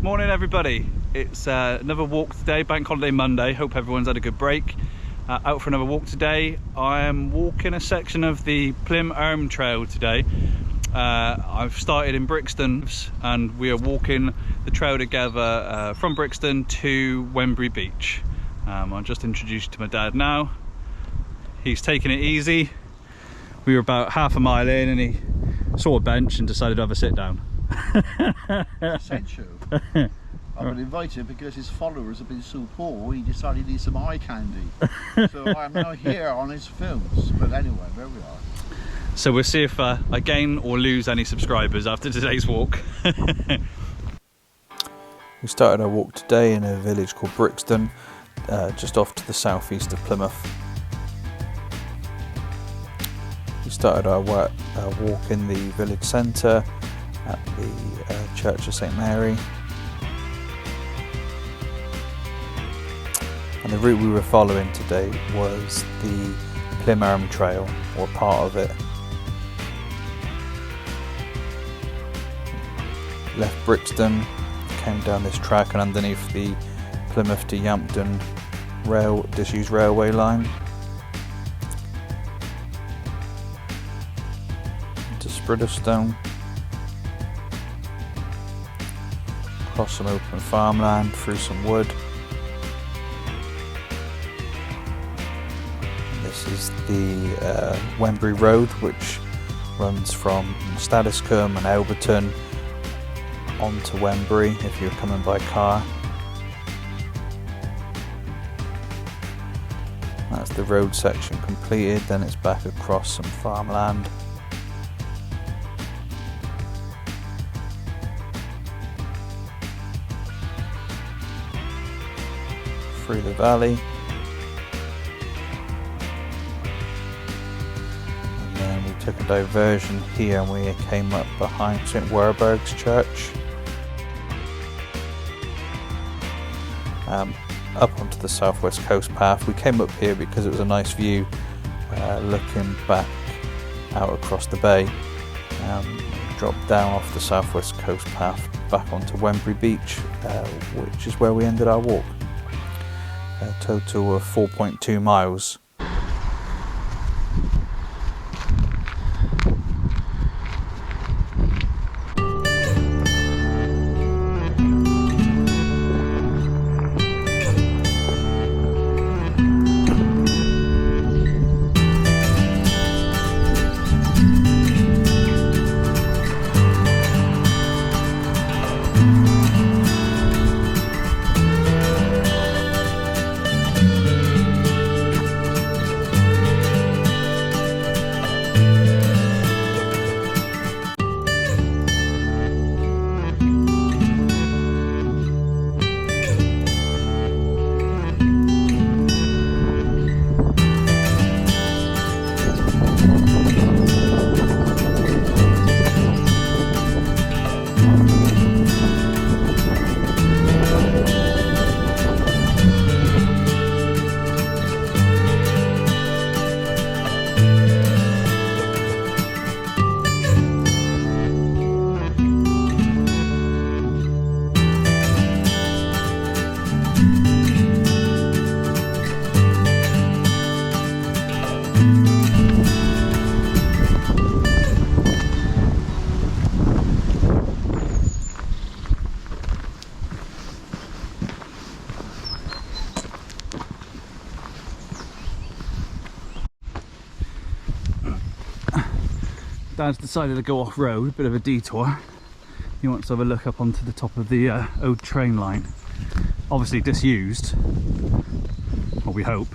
Morning everybody, it's another walk today, Bank Holiday Monday. Hope everyone's had a good break. Out for another walk today. I am walking a section of the Plym Erme Trail today. I've started in Brixton and we are walking the trail together from Brixton to Wembury Beach. I'll just introduce you to my dad now. He's taking it easy. We were about half a mile in and he saw a bench and decided to have a sit down. Essential. I've been invited because his followers have been so poor, he decided he needs some eye candy. So I'm now here on his films. But anyway, there we are. So we'll see if I gain or lose any subscribers after today's walk. We started our walk today in a village called Brixton, just off to the southeast of Plymouth. We started our walk in the village centre at the Church of St Mary, and the route we were following today was the Plym Erme Trail, or part of it. Left Brixton, came down this track and underneath the Plymouth to Yampton disused railway line into Spridlestone, across some open farmland, through some wood. This is the Wembury Road, which runs from Stadiscombe and Elberton onto Wembury if you're coming by car. That's the road section completed, then it's back across some farmland. Through the valley, and then we took a diversion here and we came up behind St Werburgh's Church, up onto the southwest coast path. We came up here because it was a nice view looking back out across the bay. Dropped down off the southwest coast path back onto Wembury Beach, which is where we ended our walk. A total of 4.2 miles. Dad's decided to go off-road, a bit of a detour. He wants to have a look up onto the top of the old train line. Obviously disused, well, we hope.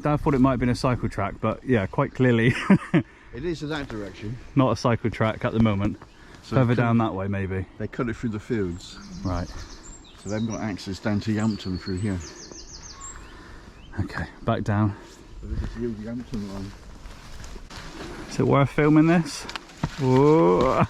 Dad thought it might have been a cycle track, but yeah, quite clearly It is in that direction. not a cycle track at the moment. So Further down that way maybe. They cut it through the fields. Right. So they've got access down to Yampton through here. Okay, back down. So this is the old Yampton line. Is it worth filming this? Whoa.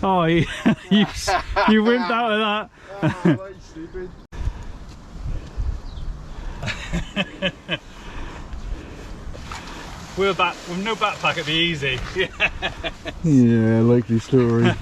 Oh, you whipped out of that. Oh, right, stupid. We're back with no backpack, it'd be easy. Yeah, likely story.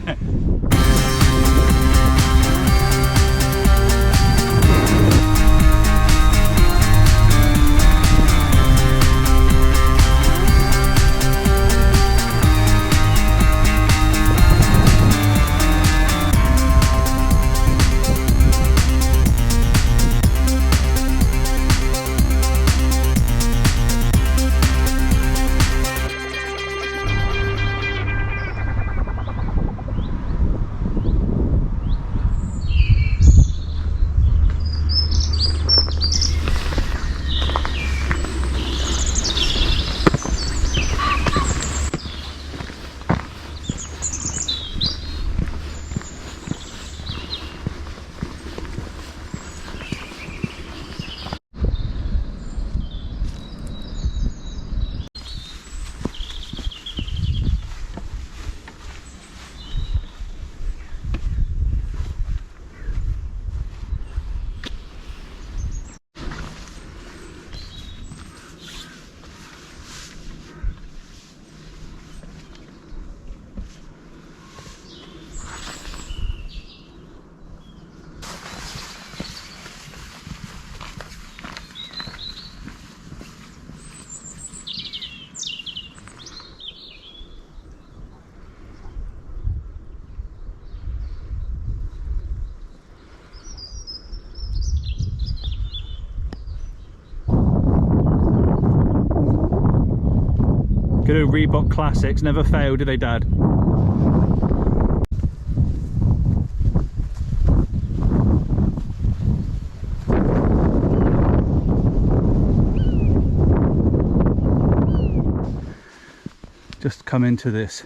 Good old Reebok classics, never fail, do they, Dad? Just come into this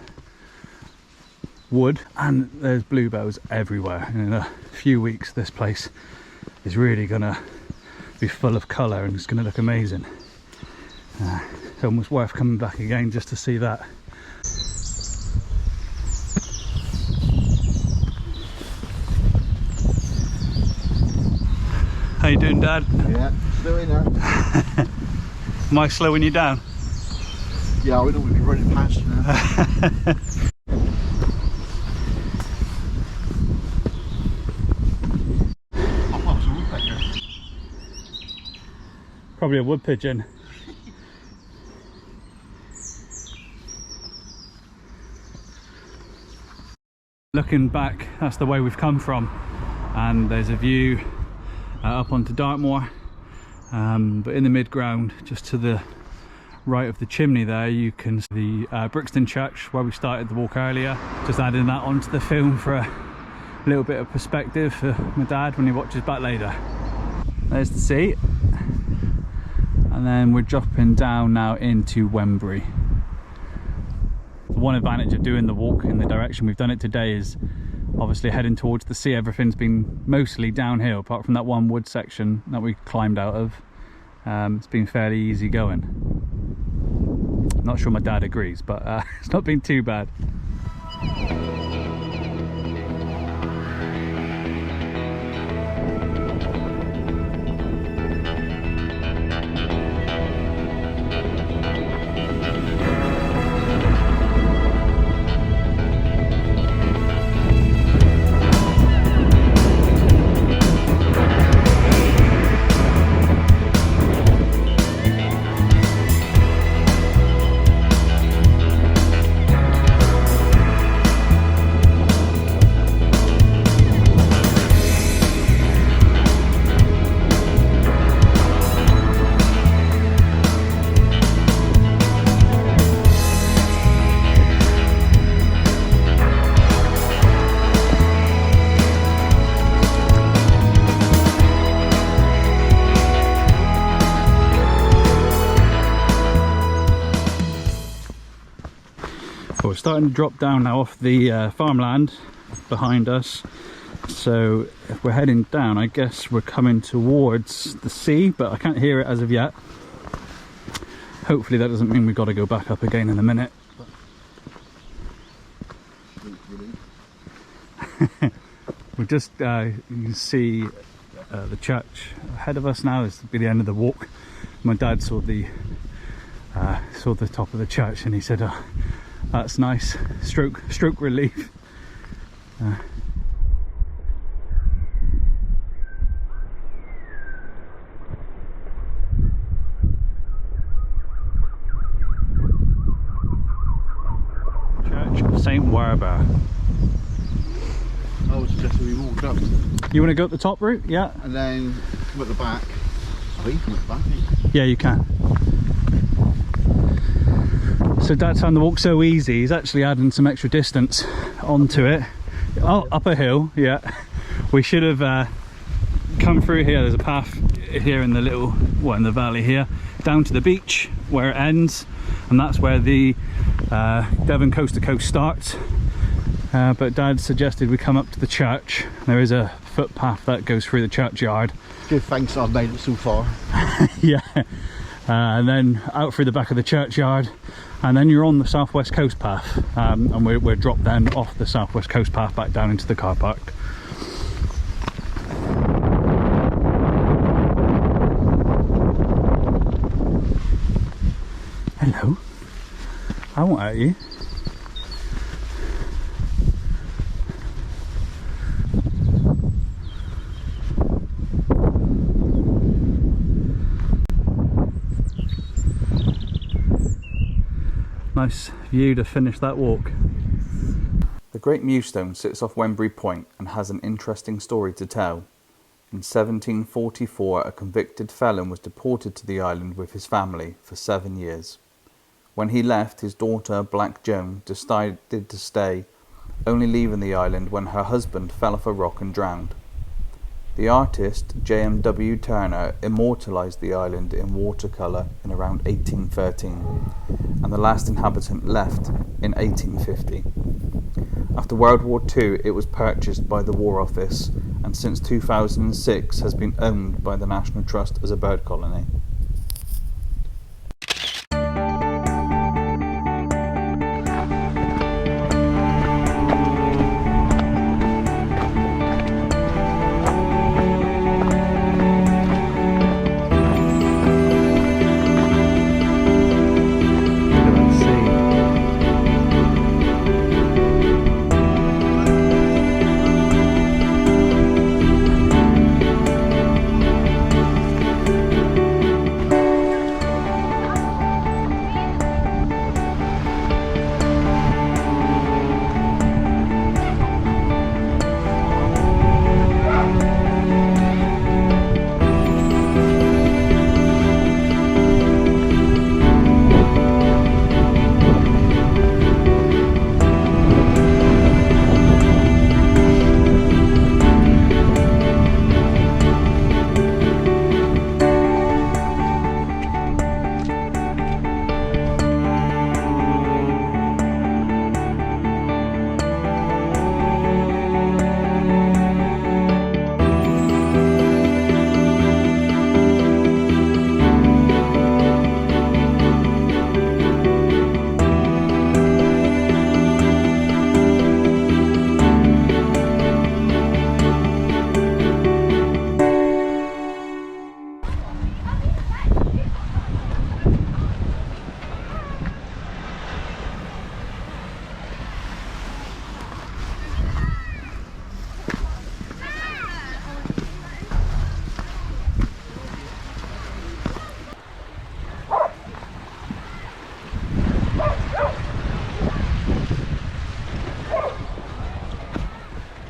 wood and there's bluebells everywhere. In a few weeks this place is really gonna be full of colour and it's gonna look amazing. It's almost worth coming back again just to see that. How you doing, Dad? Yeah, still in there. Am I slowing you down? Yeah, we don't want to be running past you now. Oh, it's a woodpecker. Probably a wood pigeon. Looking back, that's the way we've come from, and there's a view up onto Dartmoor, but in the mid-ground, just to the right of the chimney there, you can see the Brixton church where we started the walk earlier. Just adding that onto the film for a little bit of perspective for my dad when he watches back later. There's the sea, and then we're dropping down now into Wembury. One advantage of doing the walk in the direction we've done it today is obviously heading towards the sea. Everything's been mostly downhill apart from that one wood section that we climbed out of. It's been fairly easy going. Not sure my dad agrees, but it's not been too bad. We're starting to drop down now off the farmland behind us, so if we're heading down, I guess we're coming towards the sea, but I can't hear it as of yet. Hopefully that doesn't mean we've got to go back up again in a minute. We're just, you can see the church ahead of us now. This will be the end of the walk. My dad saw the top of the church and he said, oh, that's nice, stroke relief. Church of St. Werber. I was suggesting we walked up You want to go up the top route? Yeah. and then come at the back. Oh, you come at the back, eh? Yeah, you can. So Dad's found the walk so easy, he's actually adding some extra distance onto it. Oh, up a hill, yeah. We should have come through here. There's a path here in the little, well, in the valley here, down to the beach where it ends, and that's where the Devon Coast to Coast starts. But Dad suggested we come up to the church. There is a footpath that goes through the churchyard. Good, thanks, I've made it so far. Yeah. And then out through the back of the churchyard, and then you're on the southwest coast path, and we're dropped then off the southwest coast path back down into the car park. Hello. I won't hurt you. Nice view to finish that walk. The Great Mewstone sits off Wembury Point and has an interesting story to tell. In 1744, a convicted felon was deported to the island with his family for 7 years. When he left, his daughter, Black Joan, decided to stay, only leaving the island when her husband fell off a rock and drowned. The artist J.M.W. Turner immortalised the island in watercolour in around 1813, and the last inhabitant left in 1850. After World War II, it was purchased by the War Office, and since 2006 has been owned by the National Trust as a bird colony.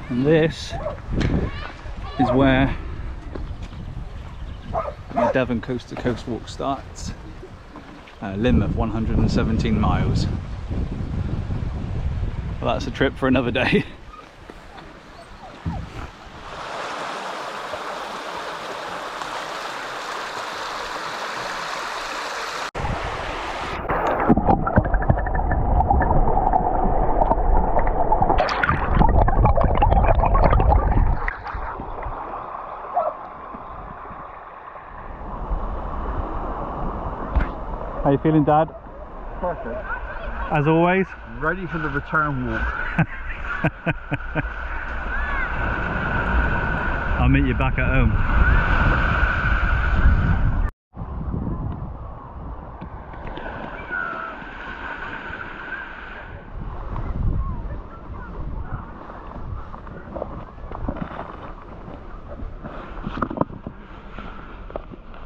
And this is where the Devon Coast to Coast walk starts. Limb of 117 miles. Well, that's a trip for another day. How you feeling, Dad? Perfect. As always? Ready for the return walk. I'll meet you back at home.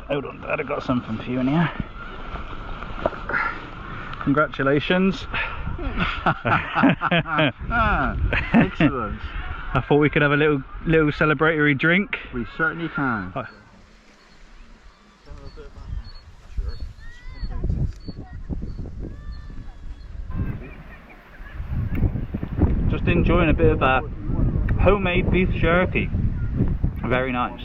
Hold on, Dad, I got something for you in here. Congratulations. Excellent. I thought we could have a little celebratory drink. We certainly can. Just enjoying a bit of that homemade beef jerky. Very nice.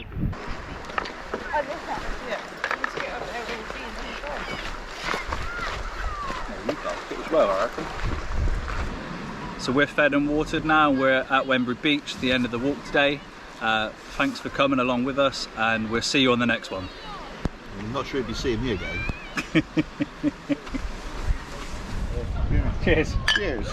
Well, I reckon. So we're fed and watered now. We're at Wembury Beach, the end of the walk today. Thanks for coming along with us, and we'll see you on the next one. I'm not sure if you're seeing me again. Cheers. Cheers.